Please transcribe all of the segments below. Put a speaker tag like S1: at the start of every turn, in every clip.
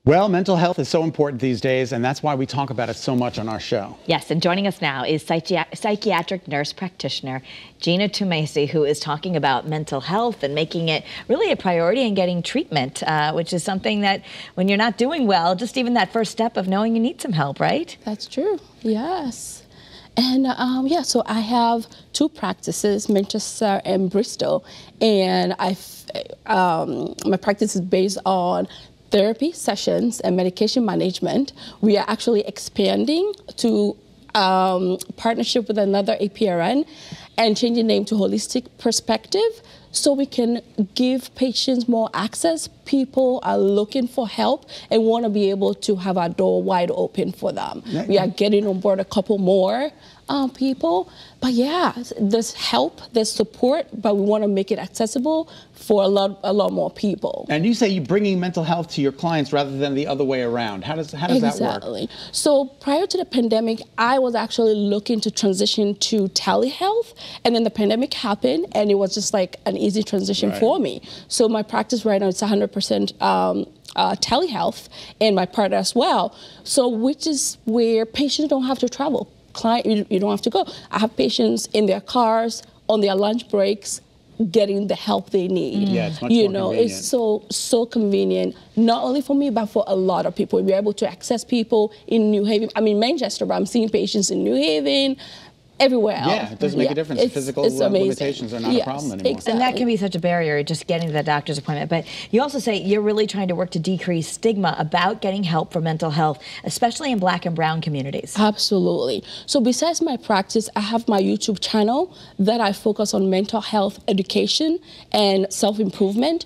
S1: Well, mental health is so important these days, and that's why we talk about it so much on our show.
S2: Yes, and joining us now is psychiatric nurse practitioner Gina Twumasi, who is talking about mental health and making it really a priority and getting treatment, which is something that when you're not doing well, just even that first step of knowing you need some help, right?
S3: That's true, yes. And yeah, so I have two practices, Manchester and Bristol, and my practice is based on therapy sessions and medication management. We are actually expanding to partnership with another APRN and changing name to Holistic Perspective so we can give patients more access. People are looking for help and want to be able to have our door wide open for them. Yeah. We are getting on board a couple more people. But yeah, there's help, there's support, but we want to make it accessible for a lot more people.
S1: And you say you're bringing mental health to your clients rather than the other way around. How does that work?
S3: Exactly. So prior to the pandemic, I was actually looking to transition to telehealth, and then the pandemic happened, and it was just like an easy transition for me. So my practice right now is 100% telehealth, and my partner as well. So which is where patients don't have to travel. Client, you don't have to go. I have patients in their cars, on their lunch breaks, getting the help they need.
S1: Yeah, it's much more convenient.
S3: It's so convenient, not only for me, but for a lot of people. We're able to access people in New Haven. I mean, Manchester, but I'm seeing patients in New Haven, everywhere else.
S1: Yeah, it doesn't make a difference. Physical limitations are not a problem anymore.
S2: Exactly. And that can be such a barrier, just getting to that doctor's appointment. But you also say you're really trying to work to decrease stigma about getting help for mental health, especially in Black and brown communities.
S3: Absolutely. So besides my practice, I have my YouTube channel that I focus on mental health education and self-improvement.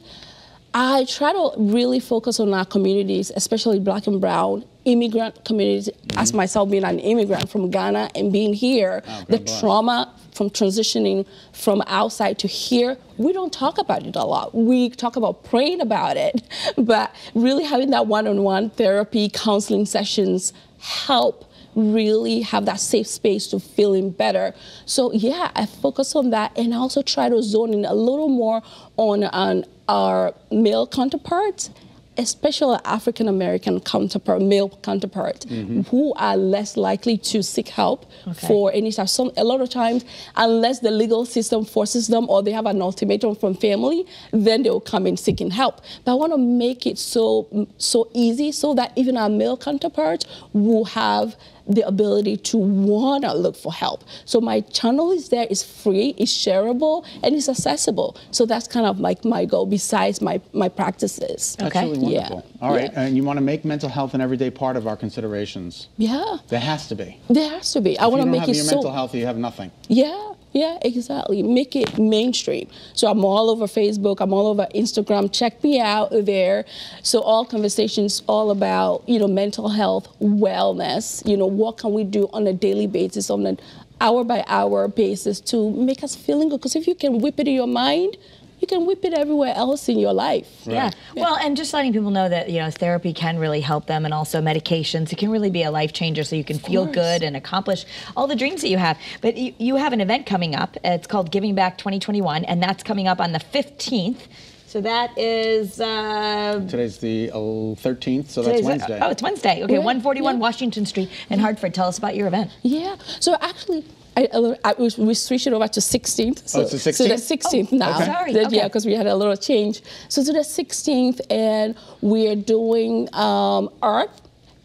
S3: I try to really focus on our communities, especially Black and brown immigrant communities, as myself being an immigrant from Ghana and being here, the trauma from transitioning from outside to here, we don't talk about it a lot. We talk about praying about it, but really having that one-on-one therapy, counseling sessions help really have that safe space to feeling better. So yeah, I focus on that, and I also try to zone in a little more on our male counterparts, especially African-American male counterparts, who are less likely to seek help for any type. A lot of times, unless the legal system forces them or they have an ultimatum from family, then they will come in seeking help. But I want to make it so easy so that even our male counterparts will have the ability to want to look for help. So my channel is there, it's free, it's shareable, and it's accessible. So that's kind of like my goal besides my practices.
S1: That's really wonderful. All right, and you want to make mental health an everyday part of our considerations.
S3: Yeah.
S1: There has to be.
S3: There has to be. I want to make it so.
S1: If you don't have your mental health, you have nothing.
S3: Yeah, exactly. Make it mainstream. So I'm all over Facebook, I'm all over Instagram. Check me out there. So all conversations all about, mental health, wellness, what can we do on a daily basis, on an hour-by-hour basis to make us feeling good. Because if you can whip it in your mind, you can whip it everywhere else in your life.
S2: Right. Yeah. Well, and just letting people know that, therapy can really help them, and also medications. It can really be a life changer so you can feel good and accomplish all the dreams that you have. But you have an event coming up. It's called Giving Back 2021, and that's coming up on the 15th. So that is...
S1: Today's the 13th, so that's Wednesday.
S2: Oh, it's Wednesday. Okay, 141 Washington Street in Hartford. Tell us about your event.
S3: Yeah. So actually... we switched it over to 16th. So,
S1: it's the 16th?
S3: So the 16th now.
S2: Okay. Sorry.
S3: Yeah, because we had a little change. So to the 16th, and we're doing art,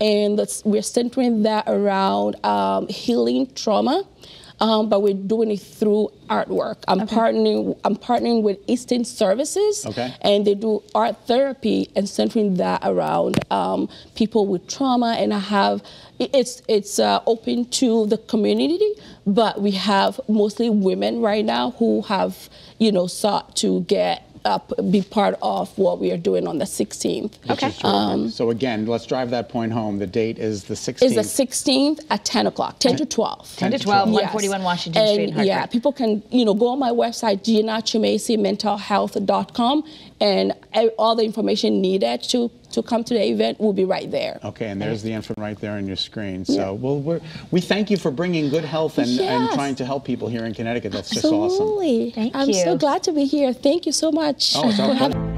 S3: and we're centering that around healing trauma. But we're doing it through artwork. I'm partnering with Eastern Services, and they do art therapy and centering that around people with trauma. And it's open to the community, but we have mostly women right now who have sought to be part of what we are doing on the 16th.
S1: Okay. So again, let's drive that point home. The date is the 16th.
S3: It's the 16th at 10 o'clock, 10 to 12.
S2: 10 to 12, 141 Washington Street in Hartford.
S3: Yeah, people can, go on my website, GinaTwumasiMentalHealth.com, and all the information needed to come to the event will be right there.
S1: Okay, and there's the info right there on your screen. So we thank you for bringing good health and trying to help people here in Connecticut. That's just awesome.
S3: Absolutely.
S2: Thank you.
S3: I'm so glad to be here. Thank you so much.
S1: Oh, it's our pleasure.